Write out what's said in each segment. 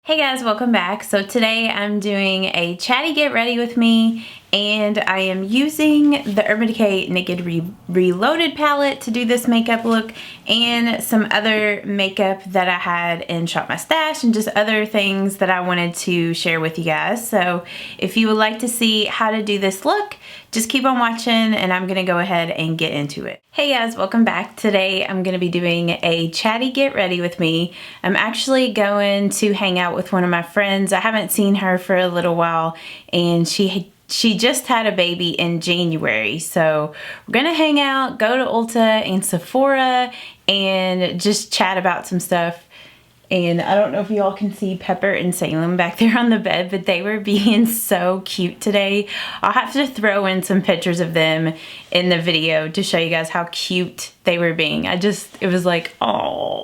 Hey guys, welcome back. So today I'm doing a Chatty Get Ready with me, and I am using the Urban Decay Naked Reloaded palette to do this makeup look, and some other makeup that I had in Shop My Stash and just other things that I wanted to share with you guys. So if you would like to see how to do this look, just keep on watching and I'm gonna go ahead and get into it. Hey guys, welcome back. Today I'm gonna be doing a Chatty Get Ready with me. I'm actually going to hang out with one of my friends. I haven't seen her for a little while, and she just had a baby in January. So we're gonna hang out, go to Ulta and Sephora, and just chat about some stuff. And I don't know if y'all can see Pepper and Salem back there on the bed, but they were being so cute today. I'll have to throw in some pictures of them in the video to show you guys how cute they were being. It was like, oh.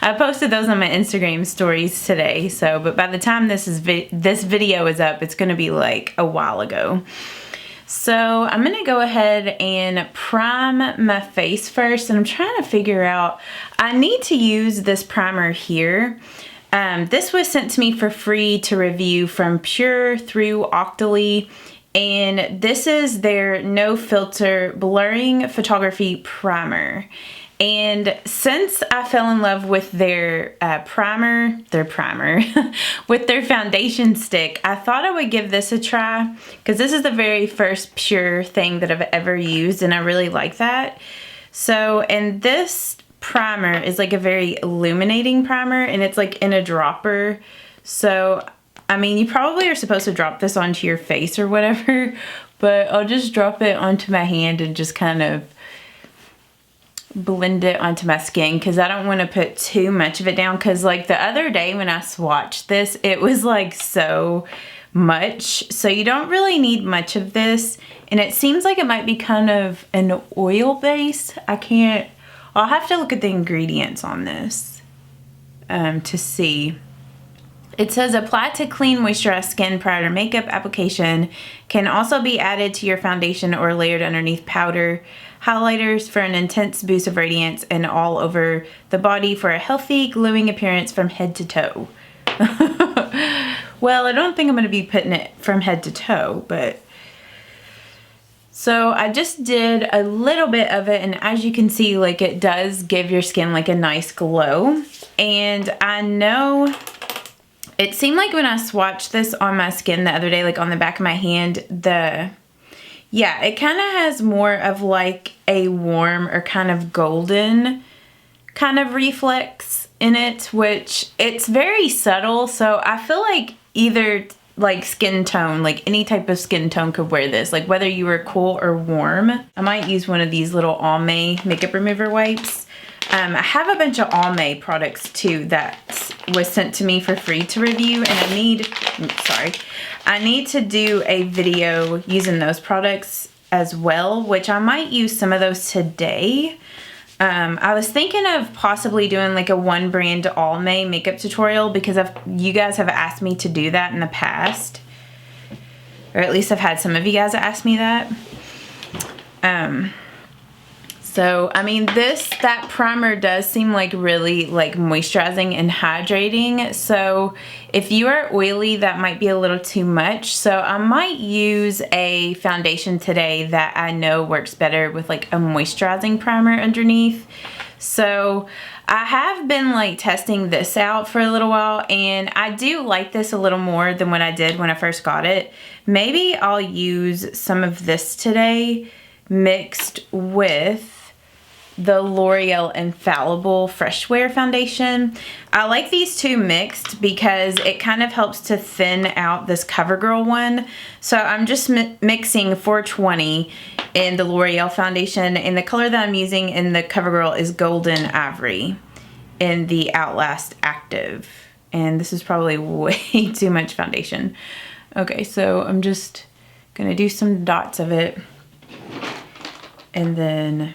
I posted those on my Instagram stories today, but by the time this video is up, it's gonna be like a while ago. So I'm gonna go ahead and prime my face first, and I'm trying to figure out, I need to use this primer here. This was sent to me for free to review from Pure through Octoly, and this is their no filter blurring photography primer. And since I fell in love with their primer, with their foundation stick, I thought I would give this a try, because this is the very first Pure thing that I've ever used, and I really like that. So, and this primer is like a very illuminating primer, and it's like in a dropper. So, I mean, you probably are supposed to drop this onto your face or whatever, but I'll just drop it onto my hand and just kind of blend it onto my skin, because I don't want to put too much of it down, because like the other day when I swatched this, it was like so much. So you don't really need much of this, and it seems like it might be kind of an oil base. I'll have to look at the ingredients on this to see. It says apply to clean, moisturized skin prior to makeup application. Can also be added to your foundation or layered underneath powder highlighters for an intense boost of radiance, and all over the body for a healthy, glowing appearance from head to toe. Well, I don't think I'm going to be putting it from head to toe, but... So I just did a little bit of it, and as you can see, like, it does give your skin like a nice glow. And I know... It seemed like when I swatched this on my skin the other day, like on the back of my hand, yeah, it kind of has more of like a warm or kind of golden kind of reflex in it, which it's very subtle. So I feel like either like skin tone, like any type of skin tone could wear this, like whether you were cool or warm. I might use one of these little Almay makeup remover wipes. I have a bunch of Almay products too that was sent to me for free to review, and I need to do a video using those products as well, which I might use some of those today. I was thinking of possibly doing like a one brand Almay makeup tutorial, because you guys have asked me to do that in the past, or at least I've had some of you guys ask me that. So, I mean, that primer does seem like really like moisturizing and hydrating. So if you are oily, that might be a little too much. So I might use a foundation today that I know works better with like a moisturizing primer underneath. So I have been like testing this out for a little while, and I do like this a little more than what I did when I first got it. Maybe I'll use some of this today mixed with the L'Oreal Infallible Fresh Wear Foundation. I like these two mixed because it kind of helps to thin out this CoverGirl one. So I'm just mixing 420 in the L'Oreal foundation, and the color that I'm using in the CoverGirl is Golden Ivory in the Outlast Active. And this is probably way too much foundation. Okay, so I'm just gonna do some dots of it, and then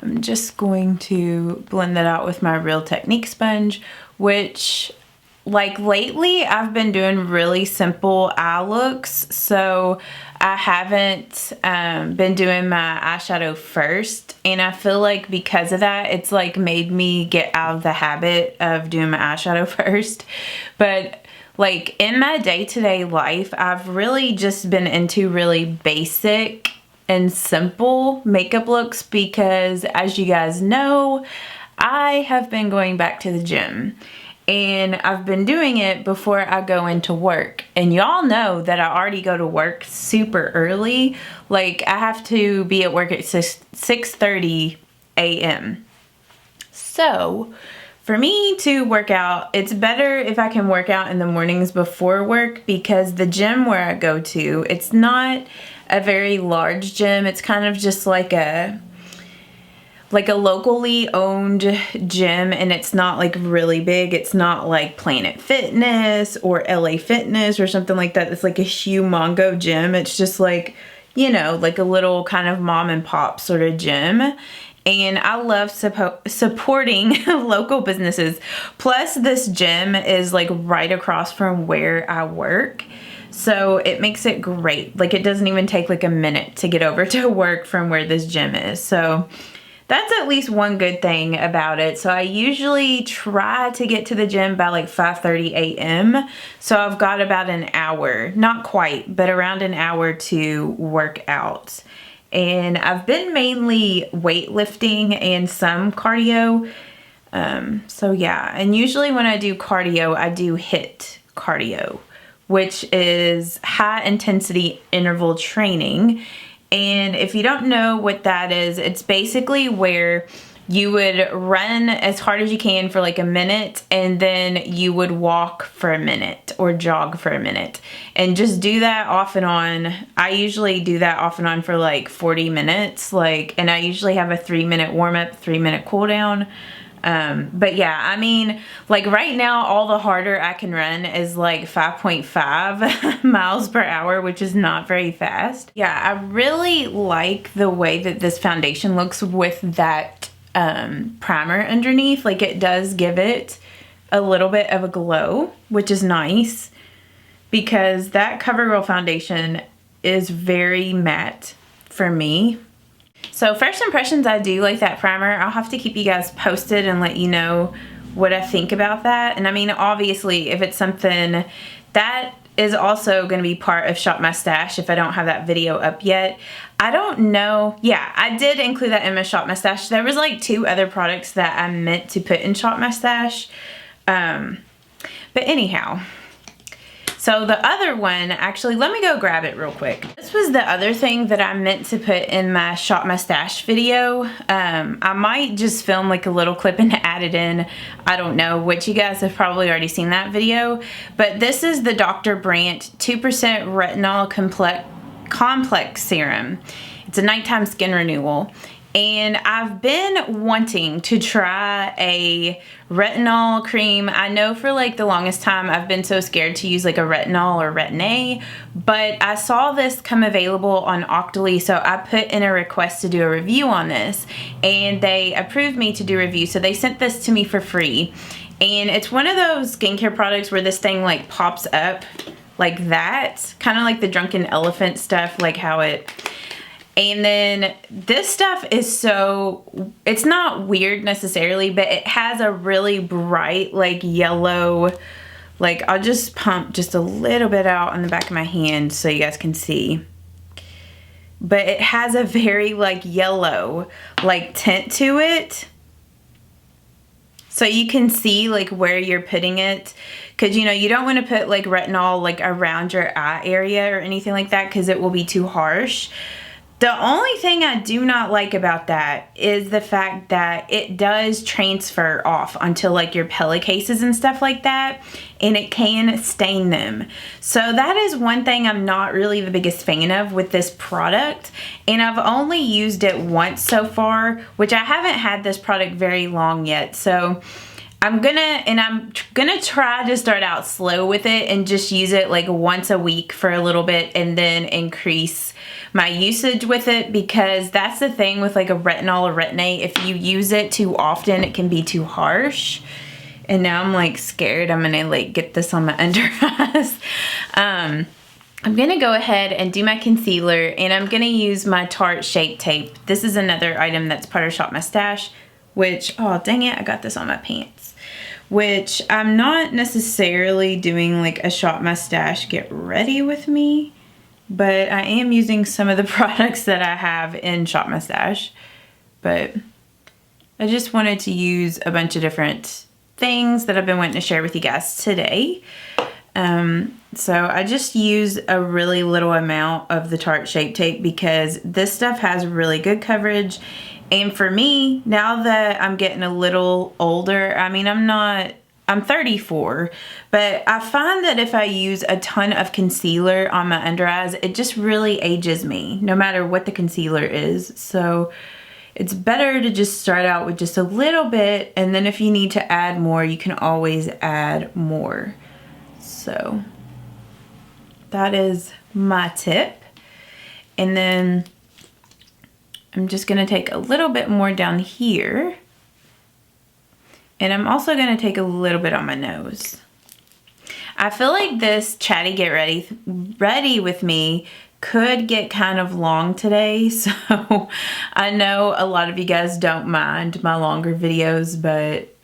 I'm just going to blend that out with my Real Technique sponge, which, like, lately I've been doing really simple eye looks. So I haven't been doing my eyeshadow first, and I feel like because of that, it's like made me get out of the habit of doing my eyeshadow first. But like in my day-to-day life, I've really just been into really basic and simple makeup looks because, as you guys know, I have been going back to the gym. And I've been doing it before I go into work. And y'all know that I already go to work super early. Like, I have to be at work at 6:30 a.m. So, for me to work out, it's better if I can work out in the mornings before work, because the gym where I go to, it's not a very large gym. It's kind of just like a locally owned gym, and it's not like really big. It's not like Planet Fitness or LA Fitness or something like that. It's like a humongo gym. It's just like, you know, like a little kind of mom and pop sort of gym. And I love supporting local businesses. Plus, this gym is like right across from where I work. So it makes it great. Like, it doesn't even take like a minute to get over to work from where this gym is. So that's at least one good thing about it. So I usually try to get to the gym by like 5:30 a.m. So I've got about an hour, not quite, but around an hour to work out. And I've been mainly weightlifting and some cardio. So yeah, and usually when I do cardio, I do HIIT cardio, which is high intensity interval training. And if you don't know what that is, it's basically where you would run as hard as you can for like a minute, and then you would walk for a minute or jog for a minute, and just do that off and on. I usually do that off and on for like 40 minutes, and I usually have a 3-minute warm up, 3-minute cool down. But yeah, I mean, like right now, all the harder I can run is like 5.5 miles per hour, which is not very fast. Yeah, I really like the way that this foundation looks with that primer underneath. Like, it does give it a little bit of a glow, which is nice, because that CoverGirl foundation is very matte for me. So first impressions, I do like that primer. I'll have to keep you guys posted and let you know what I think about that. And I mean, obviously, if it's something that is also going to be part of Shop My Stash, if I don't have that video up yet. I don't know. Yeah, I did include that in my Shop My Stash. There was like 2 other products that I meant to put in Shop My Stash. But anyhow. So the other one, actually, let me go grab it real quick. This was the other thing that I meant to put in my Shop My Stash video. I might just film like a little clip and add it in. I don't know, which you guys have probably already seen that video. But this is the Dr. Brandt 2% Retinol Complex Serum. It's a nighttime skin renewal. And I've been wanting to try a retinol cream. I know for like the longest time I've been so scared to use like a retinol or Retin-A, but I saw this come available on Octoly, so I put in a request to do a review on this, and they approved me to do a review. So they sent this to me for free, and it's one of those skincare products where this thing like pops up like that, kind of like the Drunken Elephant stuff, like how it... And then this stuff is so, it's not weird necessarily, but it has a really bright like yellow, like I'll just pump just a little bit out on the back of my hand so you guys can see. But it has a very like yellow like tint to it. So you can see like where you're putting it, because you know you don't want to put like retinol like around your eye area or anything like that, because it will be too harsh. The only thing I do not like about that is the fact that it does transfer off onto like your pillowcases and stuff like that, and it can stain them. So that is one thing I'm not really the biggest fan of with this product, and I've only used it once so far, which I haven't had this product very long yet. So I'm gonna try to start out slow with it and just use it like once a week for a little bit, and then increase my usage with it, because that's the thing with like a retinol or Retin-A. If you use it too often, it can be too harsh. And now I'm like scared I'm gonna like get this on my under eyes. I'm gonna go ahead and do my concealer, and I'm gonna use my Tarte Shape Tape. This is another item that's part of Shop My Stash, which, oh dang it, I got this on my pants. Which I'm not necessarily doing like a Shop My Stash Get Ready with me, but I am using some of the products that I have in Shop My Stash. But I just wanted to use a bunch of different things that I've been wanting to share with you guys today. So I just use a really little amount of the Tarte Shape Tape because this stuff has really good coverage. And for me, now that I'm getting a little older, I mean, I'm 34, but I find that if I use a ton of concealer on my under eyes, it just really ages me, no matter what the concealer is. So it's better to just start out with just a little bit, and then if you need to add more, you can always add more. So that is my tip. And then I'm just gonna take a little bit more down here. And I'm also gonna take a little bit on my nose. I feel like this Chatty Get Ready with me could get kind of long today. So I know a lot of you guys don't mind my longer videos, but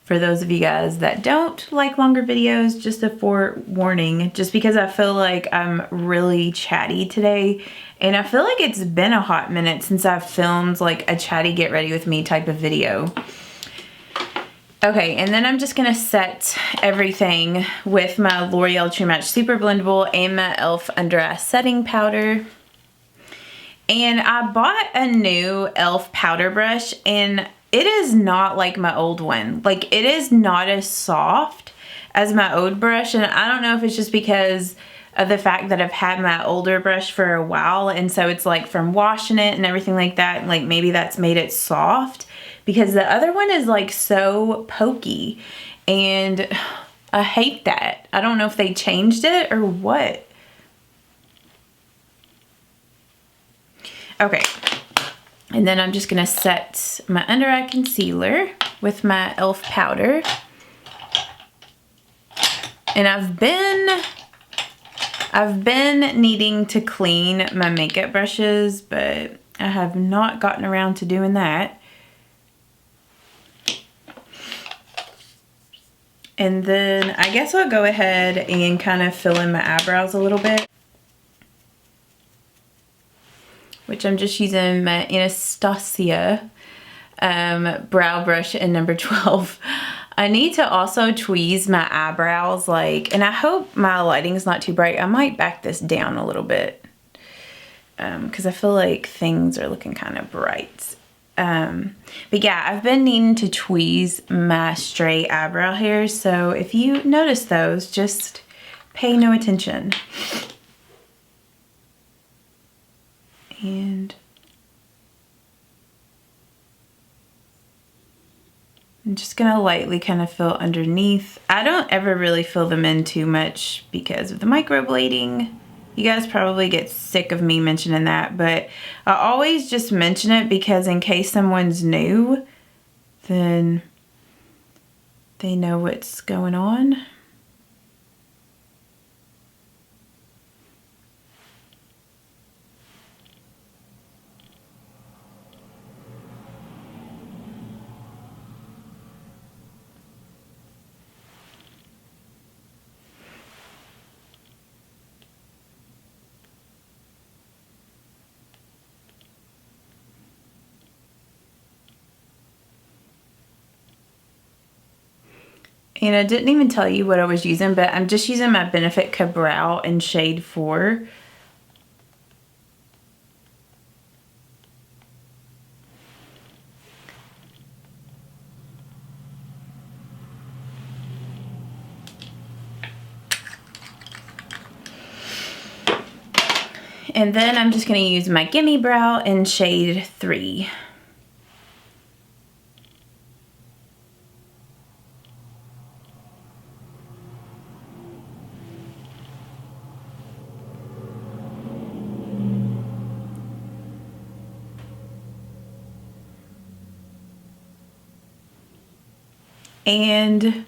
for those of you guys that don't like longer videos, just a forewarning, just because I feel like I'm really chatty today. And I feel like it's been a hot minute since I've filmed like a Chatty Get Ready with me type of video. Okay, and then I'm just gonna set everything with my L'Oreal True Match Super Blendable and my e.l.f. Under Eye Setting Powder. And I bought a new e.l.f. powder brush, and it is not like my old one. Like, it is not as soft as my old brush, and I don't know if it's just because of the fact that I've had my older brush for a while, and so it's like from washing it and everything like that, like maybe that's made it soft, because the other one is like so pokey, and I hate that. I don't know if they changed it or what. Okay. And then I'm just gonna set my under eye concealer with my e.l.f. powder. And I've been needing to clean my makeup brushes, but I have not gotten around to doing that. And then I guess I'll go ahead and kind of fill in my eyebrows a little bit, which I'm just using my Anastasia brow brush in number 12. I need to also tweeze my eyebrows, like, and I hope my lighting's not too bright. I might back this down a little bit because I feel like things are looking kind of bright. But yeah, I've been needing to tweeze my straight eyebrow hairs, so if you notice those, just pay no attention. And I'm just gonna lightly kind of fill underneath. I don't ever really fill them in too much because of the microblading. You guys probably get sick of me mentioning that, but I always just mention it because in case someone's new, then they know what's going on. And I didn't even tell you what I was using, but I'm just using my Benefit Cabral in shade 4. And then I'm just going to use my Gimme Brow in shade 3. And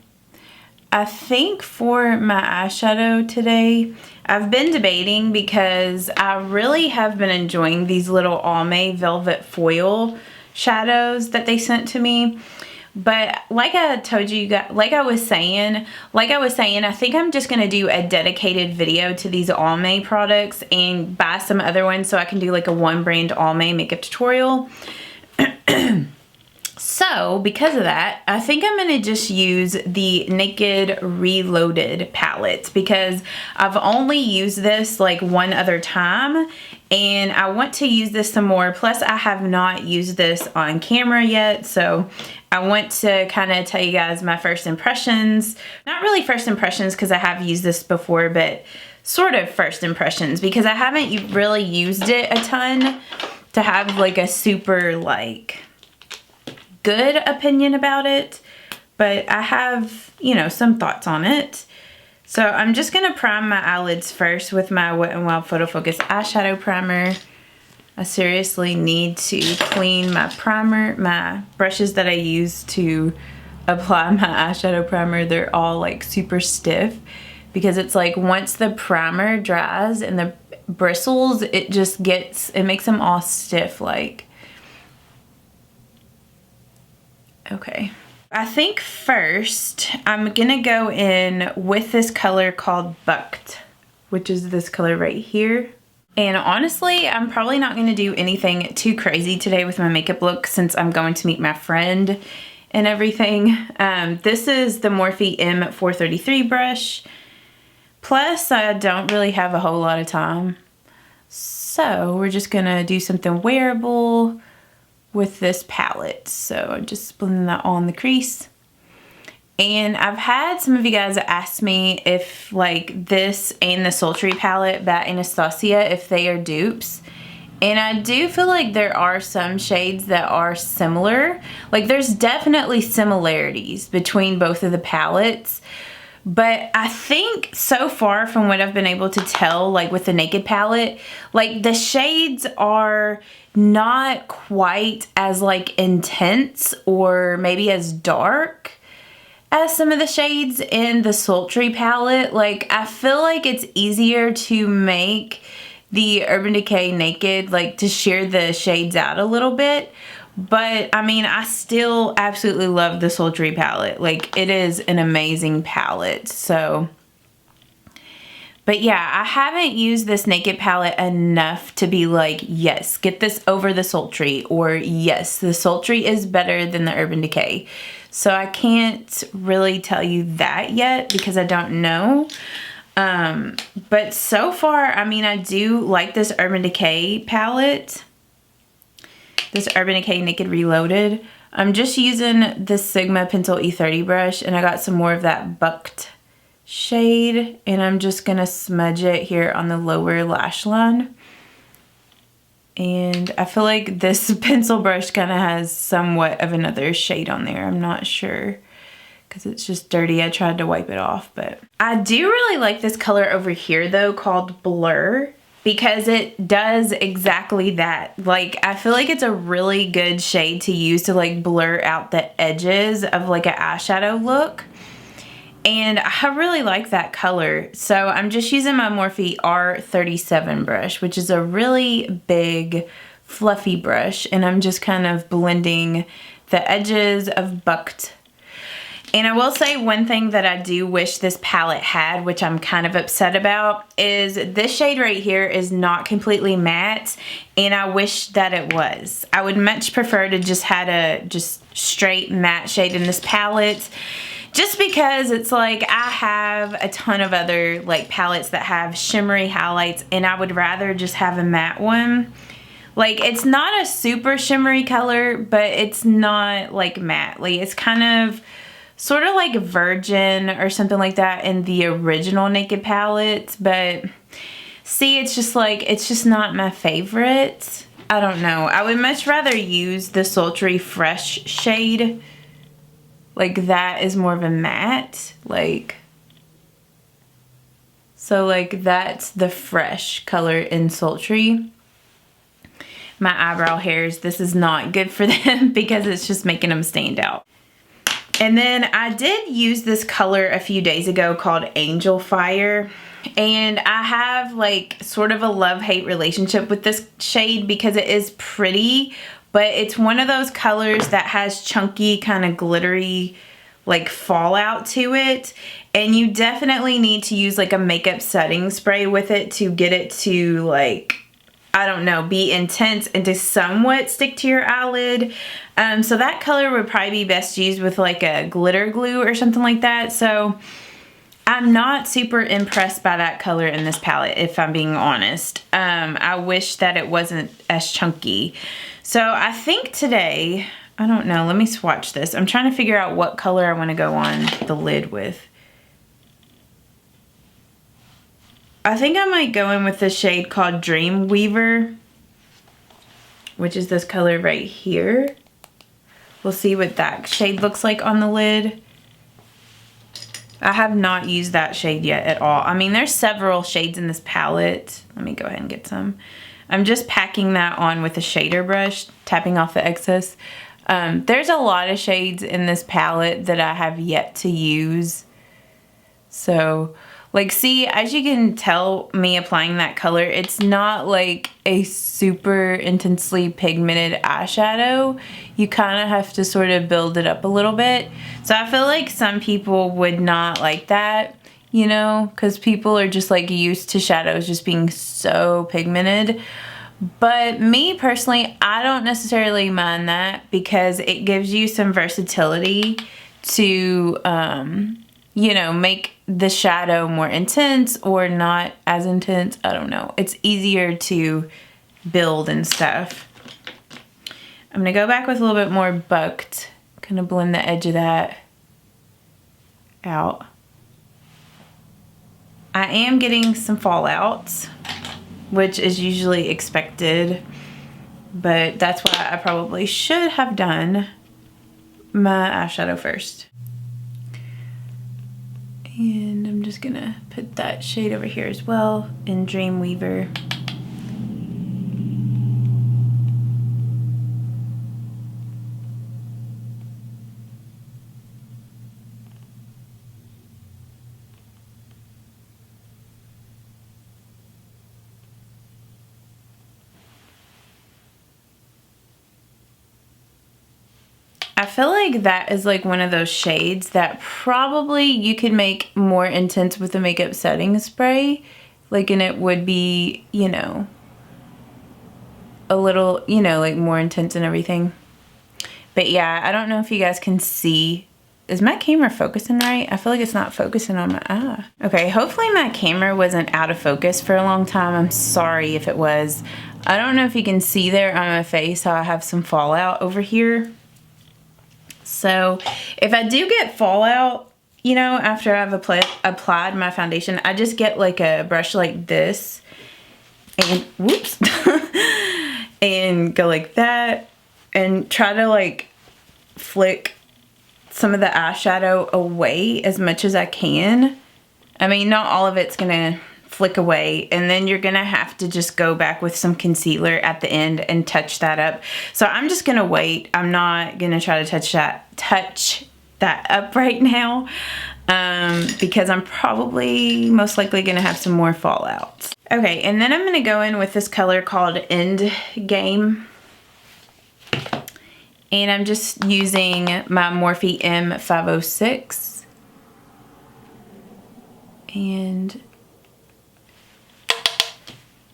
I think for my eyeshadow today, I've been debating because I really have been enjoying these little Almay Velvet Foil shadows that they sent to me. But like I told you guys, like I was saying, I think I'm just going to do a dedicated video to these Almay products and buy some other ones so I can do like a one brand Almay makeup tutorial. So because of that, I think I'm going to just use the Naked Reloaded palette because I've only used this like one other time and I want to use this some more. Plus I have not used this on camera yet, so I want to kind of tell you guys my first impressions. Not really first impressions because I have used this before, but sort of first impressions because I haven't really used it a ton to have like a super like good opinion about it, but I have, you know, some thoughts on it. So I'm just gonna prime my eyelids first with my Wet n Wild Photo Focus eyeshadow primer. I seriously need to clean my primer, my brushes that I use to apply my eyeshadow primer. They're all like super stiff because it's like once the primer dries and the bristles, it just gets, it makes them all stiff like. Okay, I think first I'm gonna go in with this color called Bucked, which is this color right here. And honestly, I'm probably not gonna do anything too crazy today with my makeup look since I'm going to meet my friend and everything. This is the Morphe M433 brush. Plus, I don't really have a whole lot of time. So we're just gonna do something wearable with this palette. So I'm just blending that on the crease. And I've had some of you guys ask me if like this and the Sultry palette by Anastasia, if they are dupes. And I do feel like there are some shades that are similar. Like there's definitely similarities between both of the palettes. But I think so far from what I've been able to tell, like with the Naked palette, like the shades are not quite as like intense or maybe as dark as some of the shades in the Sultry palette. Like I feel like it's easier to make the Urban Decay Naked, like to sheer the shades out a little bit. But I mean, I still absolutely love the Sultry palette. Like it is an amazing palette. So, but yeah, I haven't used this Naked palette enough to be like, yes, get this over the Sultry, or yes, the Sultry is better than the Urban Decay. So I can't really tell you that yet because I don't know. But so far, I mean, I do like this Urban Decay palette. This Urban Decay Naked Reloaded. I'm just using the Sigma Pencil E30 brush and I got some more of that Bucked shade and I'm just gonna smudge it here on the lower lash line. And I feel like this pencil brush kind of has somewhat of another shade on there. I'm not sure because it's just dirty. I tried to wipe it off, but I do really like this color over here though called Blur, because it does exactly that. Like, I feel like it's a really good shade to use to like blur out the edges of like an eyeshadow look. And I really like that color. So I'm just using my Morphe R37 brush, which is a really big, fluffy brush. And I'm just kind of blending the edges of Bucked. And I will say one thing that I do wish this palette had, which I'm kind of upset about, is this shade right here is not completely matte, and I wish that it was. I would much prefer to just had a just straight matte shade in this palette, just because it's like I have a ton of other like palettes that have shimmery highlights, and I would rather just have a matte one. Like, it's not a super shimmery color, but it's not like matte. Like, it's kind of sort of like Virgin or something like that in the original Naked palette, but see, it's just like, it's just not my favorite. I don't know. I would much rather use the Sultry Fresh shade. Like, that is more of a matte. Like, so like that's the Fresh color in Sultry. My eyebrow hairs, this is not good for them because it's just making them stand out. And then I did use this color a few days ago called Angel Fire. And I have like sort of a love-hate relationship with this shade because it is pretty, but it's one of those colors that has chunky, kind of glittery like fallout to it. And you definitely need to use like a makeup setting spray with it to get it to like, I don't know, be intense and to somewhat stick to your eyelid. So that color would probably be best used with like a glitter glue or something like that. So I'm not super impressed by that color in this palette, if I'm being honest. I wish that it wasn't as chunky. So I think today, I don't know, let me swatch this. I'm trying to figure out what color I want to go on the lid with. I think I might go in with this shade called Dream Weaver, which is this color right here. We'll see what that shade looks like on the lid. I have not used that shade yet at all. I mean, there's several shades in this palette. Let me go ahead and get some. I'm just packing that on with a shader brush, tapping off the excess. There's a lot of shades in this palette that I have yet to use. So, like, see, as you can tell me applying that color, it's not like a super intensely pigmented eyeshadow. You kind of have to sort of build it up a little bit. So I feel like some people would not like that, you know, because people are just like used to shadows just being so pigmented. But me personally, I don't necessarily mind that because it gives you some versatility to, you know, make the shadow more intense or not as intense. I don't know. It's easier to build and stuff. I'm going to go back with a little bit more bucked. Kind of blend the edge of that out. I am getting some fallouts, which is usually expected, but that's why I probably should have done my eyeshadow first. And I'm just gonna put that shade over here as well in Dreamweaver. I feel like that is like one of those shades that probably you could make more intense with the makeup setting spray. Like, and it would be, you know, a little, you know, like more intense and everything. But yeah, I don't know if you guys can see. Is my camera focusing right? I feel like it's not focusing on my eye. Okay, hopefully my camera wasn't out of focus for a long time. I'm sorry if it was. I don't know if you can see there on my face how I have some fallout over here. So if I do get fallout, you know, after I've applied my foundation, I just get like a brush like this and whoops, and go like that and try to like flick some of the eyeshadow away as much as I can. I mean, not all of it's gonna flick away, and then you're gonna have to just go back with some concealer at the end and touch that up. So I'm just gonna wait. I'm not gonna try to touch that up right now because I'm probably most likely gonna have some more fallout. Okay, and then I'm gonna go in with this color called End Game. And I'm just using my Morphe M506. And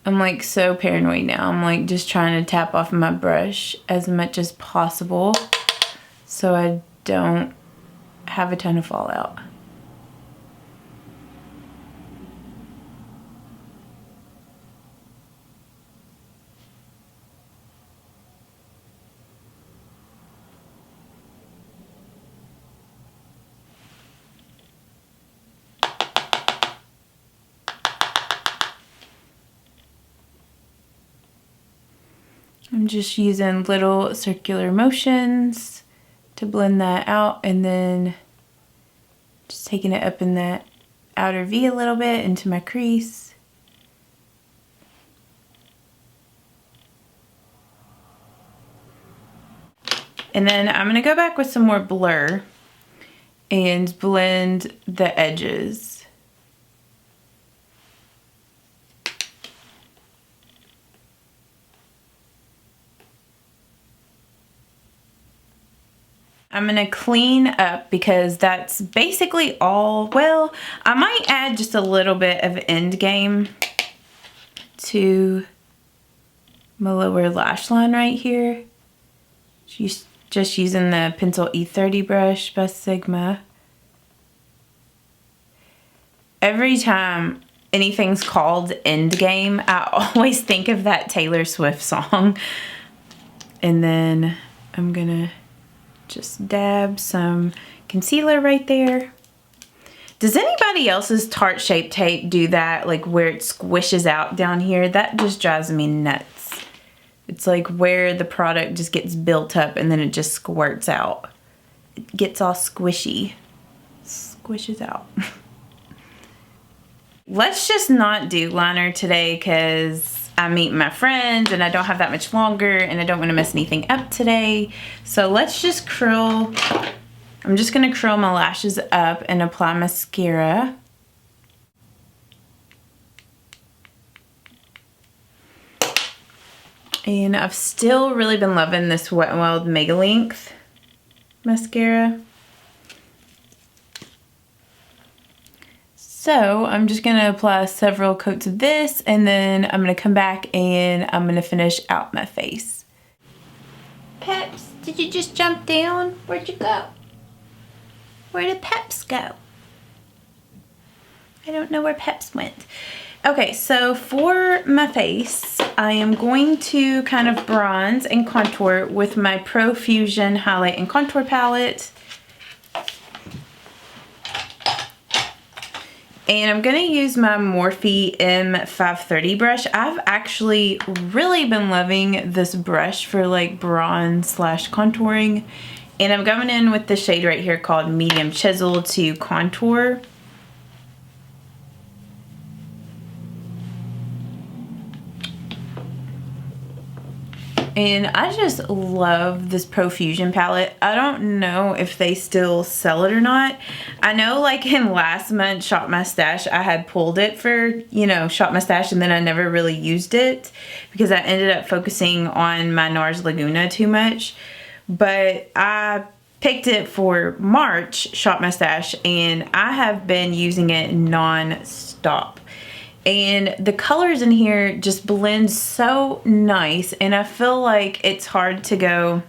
I'm like so paranoid now. I'm like just trying to tap off my brush as much as possible so I don't have a ton of fallout. I'm just using little circular motions to blend that out, and then just taking it up in that outer V a little bit into my crease. And then I'm gonna go back with some more blur. and blend the edges. I'm gonna clean up because that's basically all. Well, I might add just a little bit of Endgame to my lower lash line right here. Just using the pencil E30 brush by Sigma. Every time anything's called Endgame, I always think of that Taylor Swift song. And then I'm gonna just dab some concealer right there. Does anybody else's Tarte Shape Tape do that? Like where it squishes out down here? That just drives me nuts. It's like where the product just gets built up and then it just squirts out. It gets all squishy. Squishes out. Let's just not do liner today because I'm meeting my friends and I don't have that much longer and I don't want to mess anything up today. So let's just curl. I'm just going to curl my lashes up and apply mascara. And I've still really been loving this Wet n Wild Mega Length mascara. So I'm just gonna apply several coats of this and then I'm gonna come back and I'm gonna finish out my face. Peps, did you just jump down? Where'd you go? Where did Peps go? I don't know where Peps went. Okay, so for my face, I am going to kind of bronze and contour with my Pro Fusion Highlight and Contour Palette. And I'm going to use my Morphe M530 brush. I've actually really been loving this brush for like bronze slash contouring. And I'm going in with the shade right here called Medium Chisel to contour. And I just love this Pro Fusion palette. I don't know if they still sell it or not. I know like in last month Shop My Stash, I had pulled it for, you know, Shop My Stash, and then I never really used it because I ended up focusing on my NARS Laguna too much. But I picked it for March, Shop My Stash, and I have been using it non-stop. And the colors in here just blend so nice, and I feel like it's hard to go,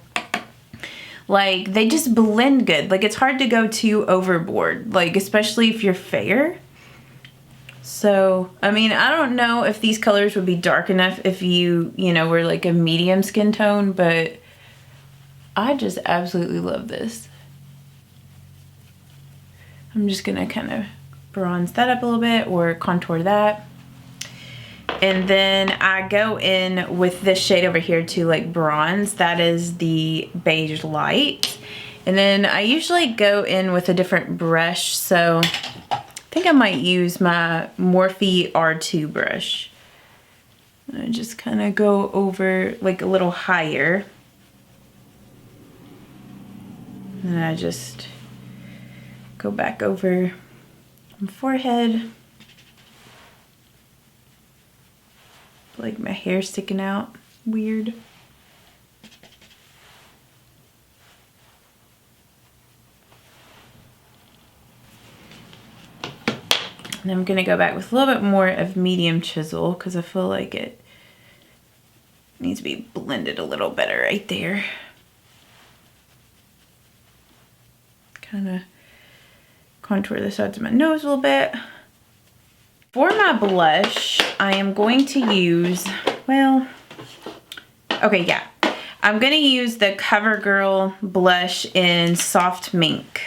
like they just blend good. Like it's hard to go too overboard, like especially if you're fair. So, I mean, I don't know if these colors would be dark enough if you know, were like a medium skin tone, but I just absolutely love this. I'm just gonna kind of bronze that up a little bit or contour that. And then I go in with this shade over here to like bronze. That is the Beige Light. And then I usually go in with a different brush. So I think I might use my Morphe R2 brush. And I just kind of go over like a little higher. And I just go back over my forehead. Like my hair sticking out weird. And I'm gonna go back with a little bit more of Medium Chisel because I feel like it needs to be blended a little better right there. Kind of contour the sides of my nose a little bit. For my blush, I am going to use, well, okay, yeah. I'm gonna use the CoverGirl blush in Soft Mink.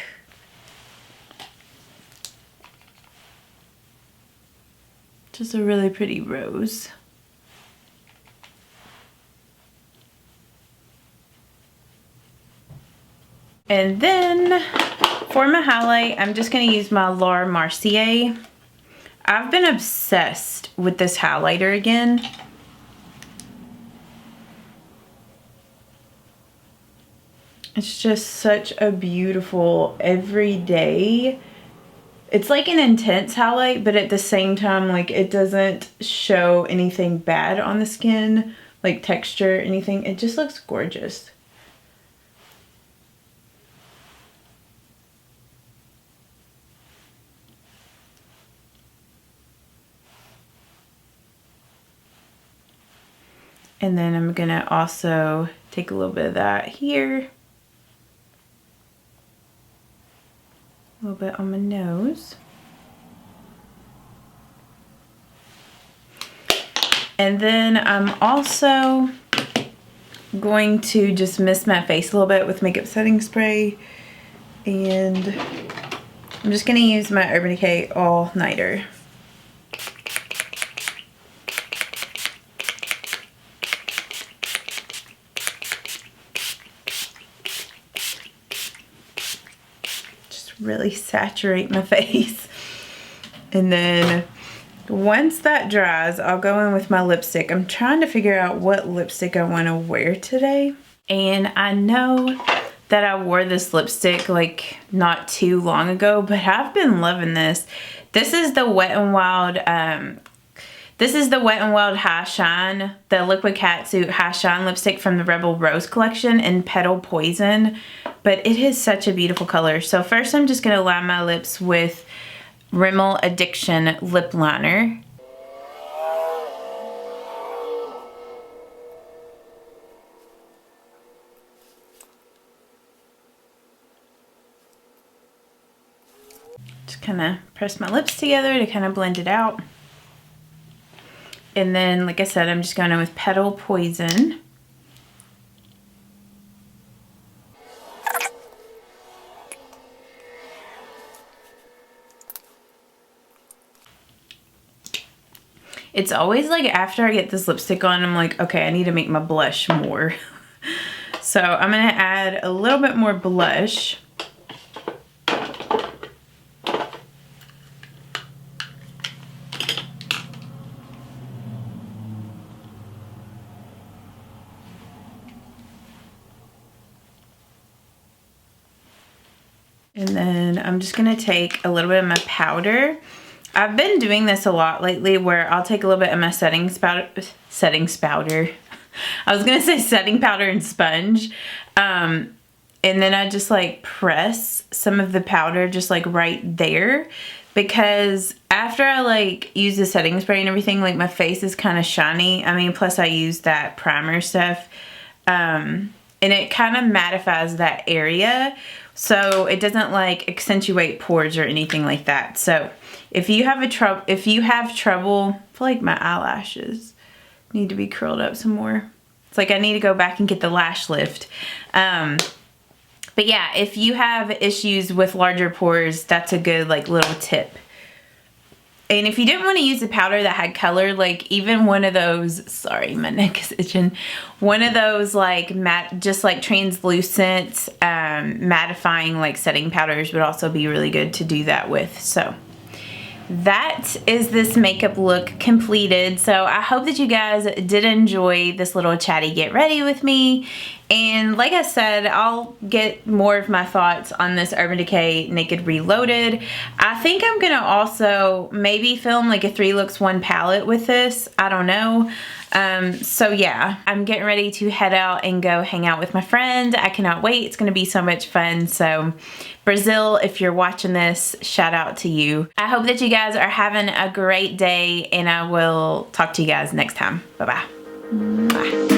Just a really pretty rose. And then for my highlight, I'm just gonna use my Laura Mercier. I've been obsessed with this highlighter again. It's just such a beautiful everyday. It's like an intense highlight, but at the same time, like it doesn't show anything bad on the skin, like texture, anything. It just looks gorgeous. And then I'm gonna also take a little bit of that here. A little bit on my nose. And then I'm also going to just mist my face a little bit with makeup setting spray. And I'm just gonna use my Urban Decay All Nighter. Really saturate my face. And then once that dries, I'll go in with my lipstick. I'm trying to figure out what lipstick I want to wear today. And I know that I wore this lipstick like not too long ago, but I've been loving this. This is the Wet n Wild High Shine, the Liquid Catsuit High Shine lipstick from the Rebel Rose collection in Petal Poison. But it is such a beautiful color. So first I'm just gonna line my lips with Rimmel Addiction lip liner. Just kind of press my lips together to kind of blend it out. And then, like I said, I'm just going in with Petal Poison. It's always like after I get this lipstick on, I'm like, okay, I need to make my blush more. So I'm gonna add a little bit more blush. And then I'm just gonna take a little bit of my powder. I've been doing this a lot lately where I'll take a little bit of my setting powder. I was gonna say setting powder and sponge. And then I just like press some of the powder just like right there, because after I like use the setting spray and everything, like my face is kind of shiny. I mean, plus I use that primer stuff. And it kind of mattifies that area, so it doesn't like accentuate pores or anything like that. So if you have trouble, I feel like my eyelashes need to be curled up some more. It's like I need to go back and get the lash lift. But yeah, if you have issues with larger pores, that's a good like little tip. And if you didn't want to use a powder that had color, like even one of those, sorry, my neck is itching. One of those like matte, just like translucent, mattifying like setting powders would also be really good to do that with. So that is this makeup look completed. So I hope that you guys did enjoy this little chatty get ready with me. And like I said, I'll get more of my thoughts on this Urban Decay Naked Reloaded. I think I'm gonna also maybe film like a 3 looks 1 palette with this. I don't know. So yeah, I'm getting ready to head out and go hang out with my friend. I cannot wait. It's gonna be so much fun. So Brazil, if you're watching this, shout out to you. I hope that you guys are having a great day, and I will talk to you guys next time. Bye-bye. Bye.